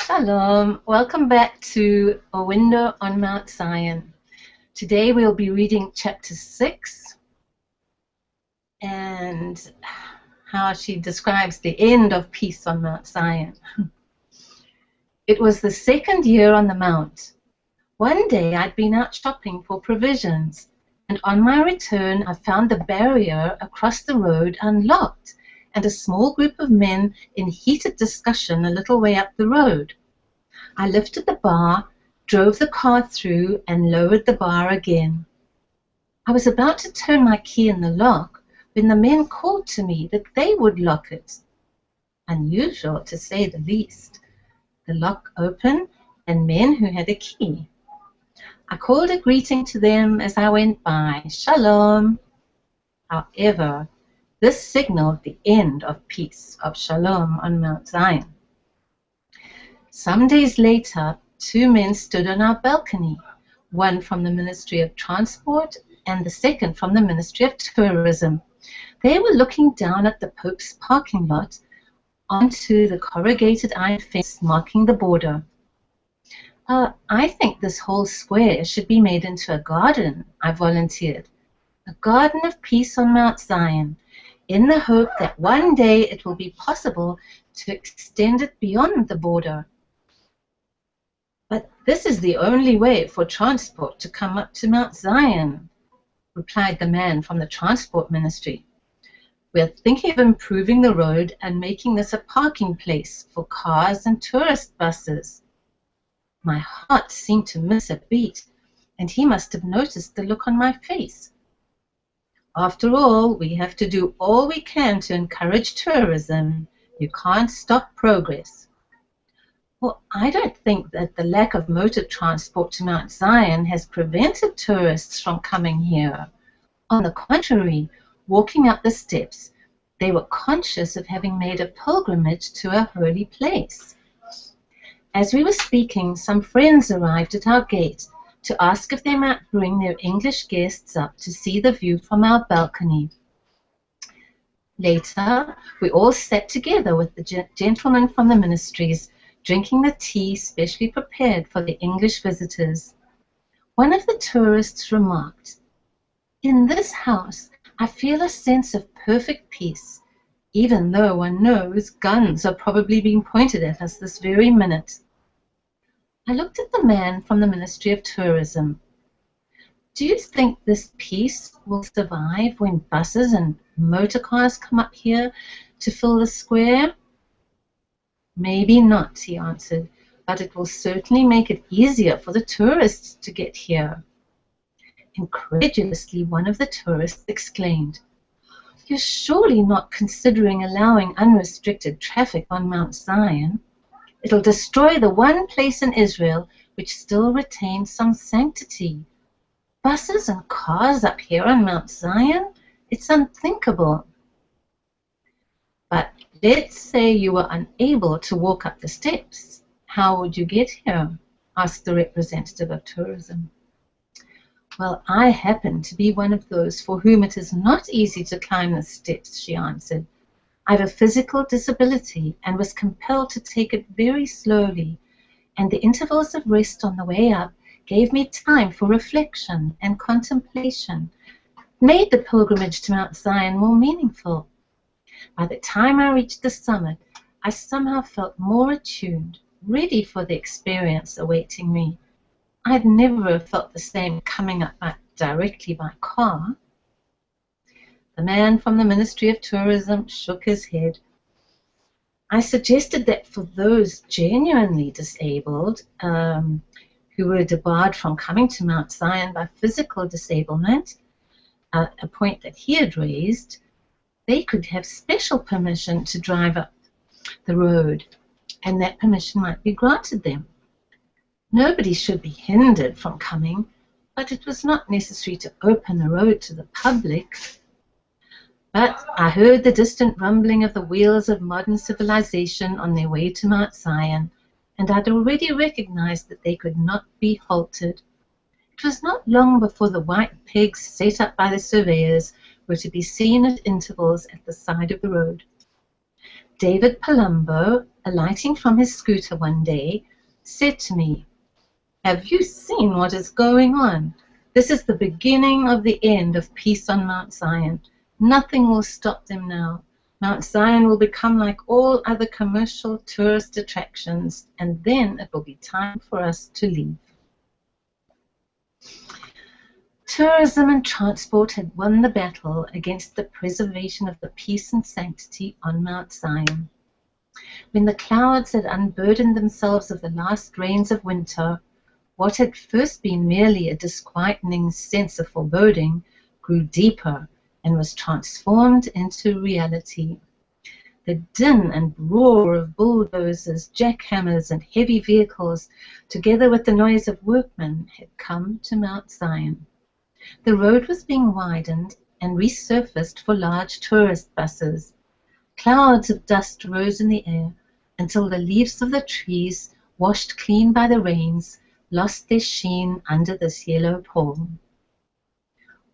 Shalom. Welcome back to A Window on Mount Zion. Today we'll be reading chapter 6 and how she describes the end of peace on Mount Zion. It was the second year on the Mount. One day I'd been out shopping for provisions, and on my return I found the barrier across the road unlocked and a small group of men in heated discussion a little way up the road. I lifted the bar, drove the car through, and lowered the bar again. I was about to turn my key in the lock when the men called to me that they would lock it. Unusual, to say the least. The lock opened, and men who had a key. I called a greeting to them as I went by, Shalom. However, this signaled the end of peace, of Shalom on Mount Zion. Some days later, two men stood on our balcony, one from the Ministry of Transport and the second from the Ministry of Tourism. They were looking down at the Pope's parking lot onto the corrugated iron fence marking the border. I think this whole square should be made into a garden, I volunteered. A garden of peace on Mount Zion, in the hope that one day it will be possible to extend it beyond the border. But this is the only way for transport to come up to Mount Zion, replied the man from the Transport Ministry. We're thinking of improving the road and making this a parking place for cars and tourist buses. My heart seemed to miss a beat, and he must have noticed the look on my face. After all, we have to do all we can to encourage tourism. You can't stop progress. Well, I don't think that the lack of motor transport to Mount Zion has prevented tourists from coming here. On the contrary, walking up the steps, they were conscious of having made a pilgrimage to a holy place. As we were speaking, some friends arrived at our gate to ask if they might bring their English guests up to see the view from our balcony. Later, we all sat together with the gentlemen from the ministries, drinking the tea specially prepared for the English visitors. One of the tourists remarked, "In this house, I feel a sense of perfect peace, even though one knows guns are probably being pointed at us this very minute." I looked at the man from the Ministry of Tourism. Do you think this peace will survive when buses and motor cars come up here to fill the square? Maybe not, he answered, but it will certainly make it easier for the tourists to get here. Incredulously, one of the tourists exclaimed, "You're surely not considering allowing unrestricted traffic on Mount Zion? It'll destroy the one place in Israel which still retains some sanctity. Buses and cars up here on Mount Zion? It's unthinkable." But let's say you were unable to walk up the steps. How would you get here? Asked the representative of tourism. Well, I happen to be one of those for whom it is not easy to climb the steps, she answered. I have a physical disability and was compelled to take it very slowly, and the intervals of rest on the way up gave me time for reflection and contemplation. It made the pilgrimage to Mount Zion more meaningful. By the time I reached the summit, I somehow felt more attuned, ready for the experience awaiting me. I'd never felt the same coming up directly by car. The man from the Ministry of Tourism shook his head. I suggested that for those genuinely disabled, who were debarred from coming to Mount Zion by physical disablement, a point that he had raised, they could have special permission to drive up the road, and that permission might be granted them. Nobody should be hindered from coming, but it was not necessary to open the road to the public. But I heard the distant rumbling of the wheels of modern civilization on their way to Mount Zion, and I'd already recognized that they could not be halted. It was not long before the white pegs set up by the surveyors were to be seen at intervals at the side of the road. David Palumbo, alighting from his scooter one day, said to me, "Have you seen what is going on? This is the beginning of the end of peace on Mount Zion. Nothing will stop them now. Mount Zion will become like all other commercial tourist attractions, and then it will be time for us to leave." Tourism and transport had won the battle against the preservation of the peace and sanctity on Mount Zion. When the clouds had unburdened themselves of the last rains of winter, what had first been merely a disquieting sense of foreboding grew deeper and was transformed into reality. The din and roar of bulldozers, jackhammers, and heavy vehicles, together with the noise of workmen, had come to Mount Zion. The road was being widened and resurfaced for large tourist buses. Clouds of dust rose in the air until the leaves of the trees, washed clean by the rains, lost their sheen under this yellow pall.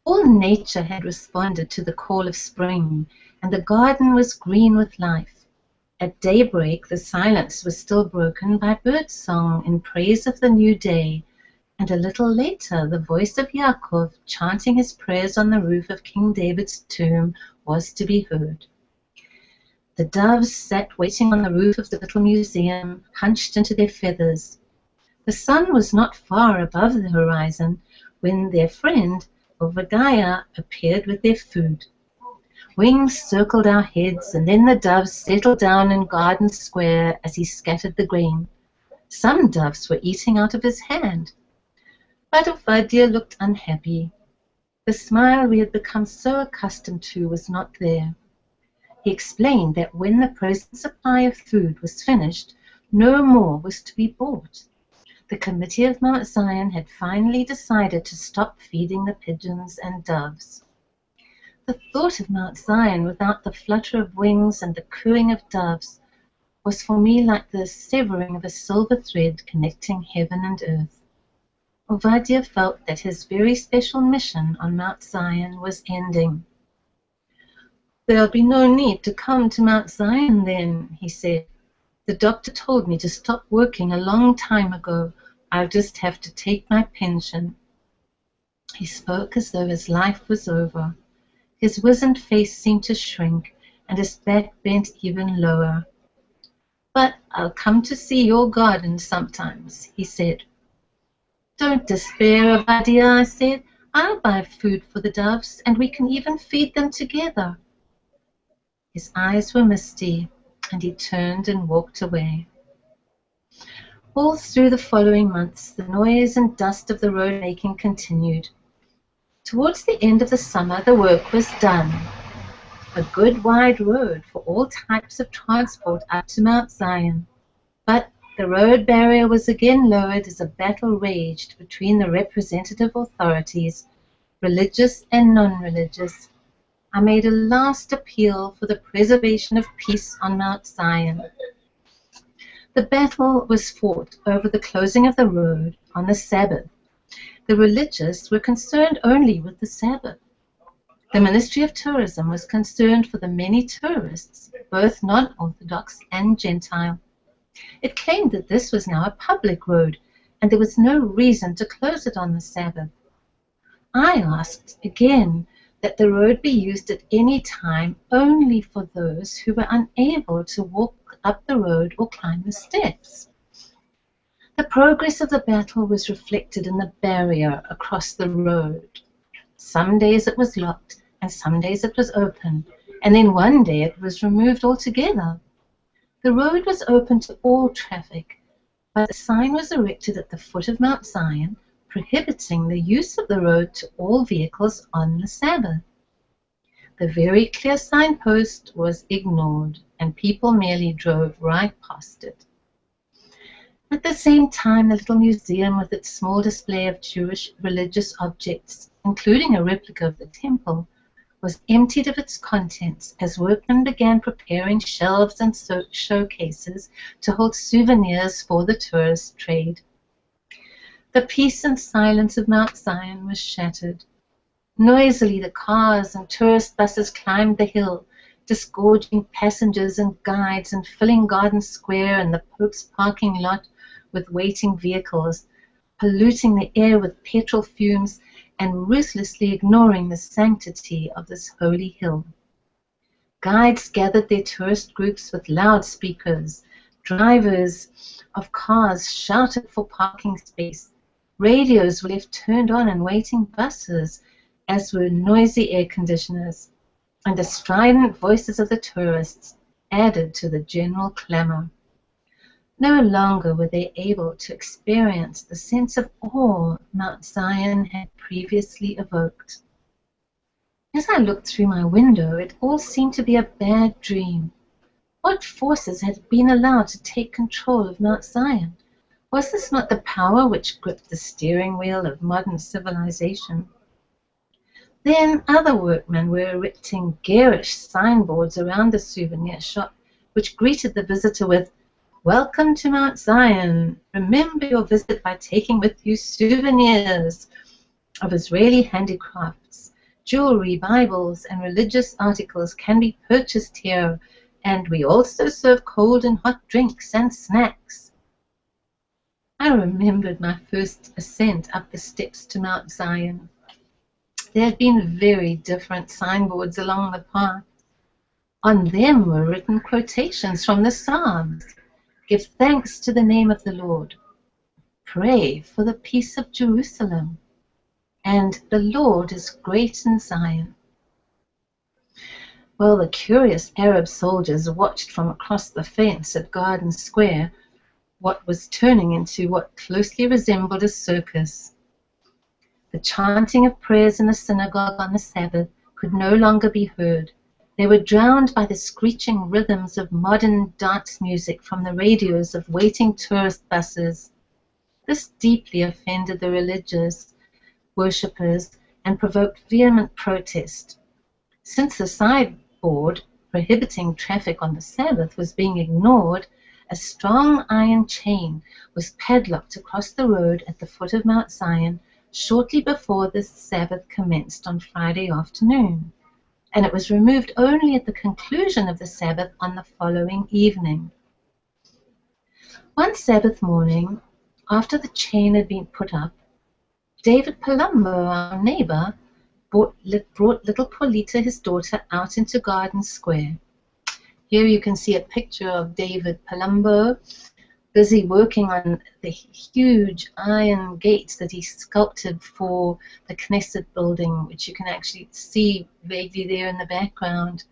All nature had responded to the call of spring, and the garden was green with life. At daybreak, the silence was still broken by birdsong in praise of the new day, and a little later the voice of Yaakov chanting his prayers on the roof of King David's tomb was to be heard. The doves sat waiting on the roof of the little museum, hunched into their feathers. The sun was not far above the horizon when their friend, Obadiah, appeared with their food. Wings circled our heads, and then the doves settled down in Garden Square as he scattered the grain. Some doves were eating out of his hand. But Obadiah looked unhappy. The smile we had become so accustomed to was not there. He explained that when the present supply of food was finished, no more was to be bought. The committee of Mount Zion had finally decided to stop feeding the pigeons and doves. The thought of Mount Zion without the flutter of wings and the cooing of doves was for me like the severing of a silver thread connecting heaven and earth. Obadiah felt that his very special mission on Mount Zion was ending. "There'll be no need to come to Mount Zion then," he said. "The doctor told me to stop working a long time ago. I'll just have to take my pension." He spoke as though his life was over. His wizened face seemed to shrink, and his back bent even lower. "But I'll come to see your garden sometimes," he said. "Don't despair, Obadiah," I said. "I'll buy food for the doves, and we can even feed them together." His eyes were misty, and he turned and walked away. All through the following months, the noise and dust of the road making continued. Towards the end of the summer, the work was done. A good wide road for all types of transport up to Mount Zion. But the road barrier was again lowered as a battle raged between the representative authorities, religious and non-religious. I made a last appeal for the preservation of peace on Mount Zion. The battle was fought over the closing of the road on the Sabbath. The religious were concerned only with the Sabbath. The Ministry of Tourism was concerned for the many tourists, both non-Orthodox and Gentile. It claimed that this was now a public road, and there was no reason to close it on the Sabbath. I asked again that the road be used at any time only for those who were unable to walk up the road or climb the steps. The progress of the battle was reflected in the barrier across the road. Some days it was locked, and some days it was open, and then one day it was removed altogether. The road was open to all traffic, but a sign was erected at the foot of Mount Zion prohibiting the use of the road to all vehicles on the Sabbath. The very clear signpost was ignored, and people merely drove right past it. At the same time, the little museum with its small display of Jewish religious objects, including a replica of the temple, was emptied of its contents as workmen began preparing shelves and showcases to hold souvenirs for the tourist trade. The peace and silence of Mount Zion was shattered. Noisily, the cars and tourist buses climbed the hill, disgorging passengers and guides and filling Garden Square and the Pope's parking lot with waiting vehicles, polluting the air with petrol fumes and ruthlessly ignoring the sanctity of this holy hill. Guides gathered their tourist groups with loudspeakers. Drivers of cars shouted for parking space. Radios were left turned on in waiting buses, as were noisy air conditioners, and the strident voices of the tourists added to the general clamor. No longer were they able to experience the sense of awe Mount Zion had previously evoked. As I looked through my window, it all seemed to be a bad dream. What forces had been allowed to take control of Mount Zion? Was this not the power which gripped the steering wheel of modern civilization? Then other workmen were erecting garish signboards around the souvenir shop, which greeted the visitor with, "Welcome to Mount Zion. Remember your visit by taking with you souvenirs of Israeli handicrafts. Jewelry, Bibles, and religious articles can be purchased here, and we also serve cold and hot drinks and snacks." I remembered my first ascent up the steps to Mount Zion. There had been very different signboards along the path. On them were written quotations from the Psalms. "Give thanks to the name of the Lord. Pray for the peace of Jerusalem. And the Lord is great in Zion." Well, the curious Arab soldiers watched from across the fence at Garden Square what was turning into what closely resembled a circus. The chanting of prayers in the synagogue on the Sabbath could no longer be heard. They were drowned by the screeching rhythms of modern dance music from the radios of waiting tourist buses. This deeply offended the religious worshippers and provoked vehement protest. Since the signboard prohibiting traffic on the Sabbath was being ignored, a strong iron chain was padlocked across the road at the foot of Mount Zion shortly before the Sabbath commenced on Friday afternoon, and it was removed only at the conclusion of the Sabbath on the following evening. One Sabbath morning, after the chain had been put up, David Palumbo, our neighbor, brought little Paulita, his daughter, out into Garden Square. Here you can see a picture of David Palumbo busy working on the huge iron gates that he sculpted for the Knesset building, which you can actually see vaguely there in the background.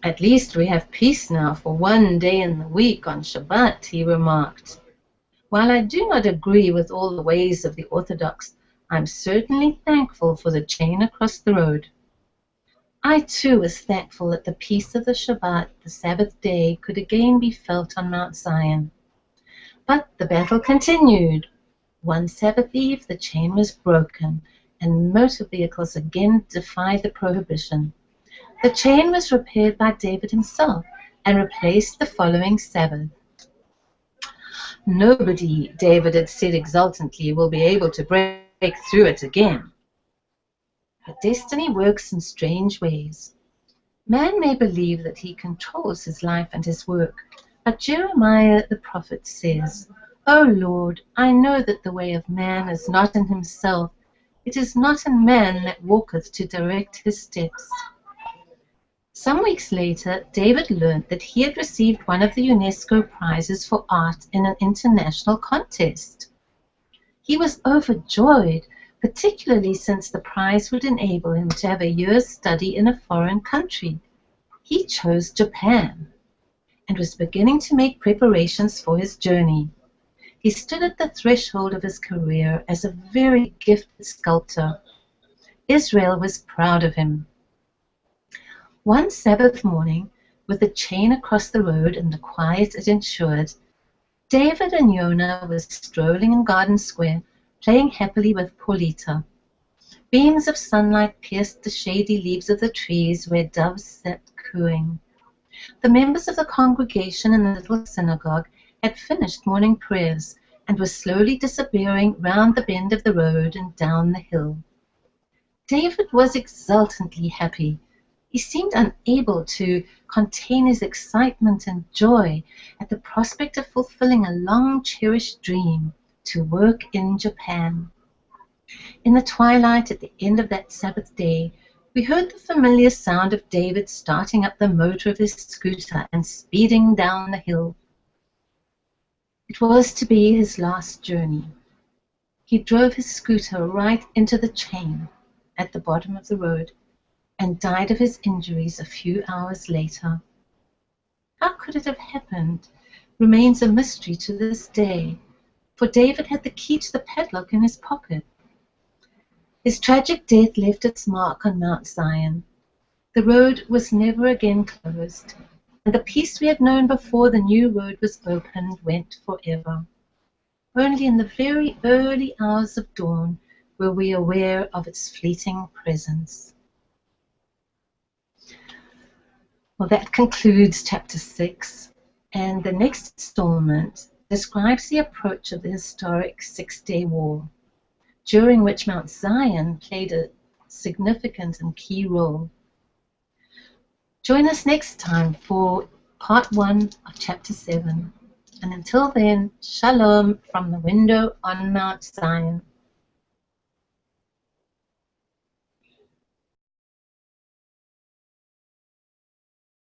"At least we have peace now for one day in the week on Shabbat," he remarked. "While I do not agree with all the ways of the Orthodox, I'm certainly thankful for the chain across the road." I too was thankful that the peace of the Shabbat, the Sabbath day, could again be felt on Mount Zion. But the battle continued. One Sabbath Eve, the chain was broken, and motor vehicles again defied the prohibition. The chain was repaired by David himself and replaced the following Sabbath. "Nobody," David had said exultantly, "will be able to break through it again." But destiny works in strange ways. Man may believe that he controls his life and his work, but Jeremiah the prophet says, "O Lord, I know that the way of man is not in himself. It is not in man that walketh to direct his steps." Some weeks later, David learned that he had received one of the UNESCO prizes for art in an international contest. He was overjoyed, particularly since the prize would enable him to have a year's study in a foreign country. He chose Japan and was beginning to make preparations for his journey. He stood at the threshold of his career as a very gifted sculptor. Israel was proud of him. One Sabbath morning, with the chain across the road and the quiet it ensured, David and Yonah were strolling in Garden Square, playing happily with Paulita. Beams of sunlight pierced the shady leaves of the trees where doves sat cooing. The members of the congregation in the little synagogue had finished morning prayers and were slowly disappearing round the bend of the road and down the hill. David was exultantly happy. He seemed unable to contain his excitement and joy at the prospect of fulfilling a long-cherished dream to work in Japan. In the twilight at the end of that Sabbath day, we heard the familiar sound of David starting up the motor of his scooter and speeding down the hill. It was to be his last journey. He drove his scooter right into the chain at the bottom of the road and died of his injuries a few hours later. How could it have happened remains a mystery to this day, for David had the key to the padlock in his pocket. His tragic death left its mark on Mount Zion. The road was never again closed, and the peace we had known before the new road was opened went forever. Only in the very early hours of dawn were we aware of its fleeting presence. Well, that concludes chapter 6, and the next installment describes the approach of the historic Six-Day War, during which Mount Zion played a significant and key role. Join us next time for part 1 of chapter 7. And until then, Shalom from the window on Mount Zion.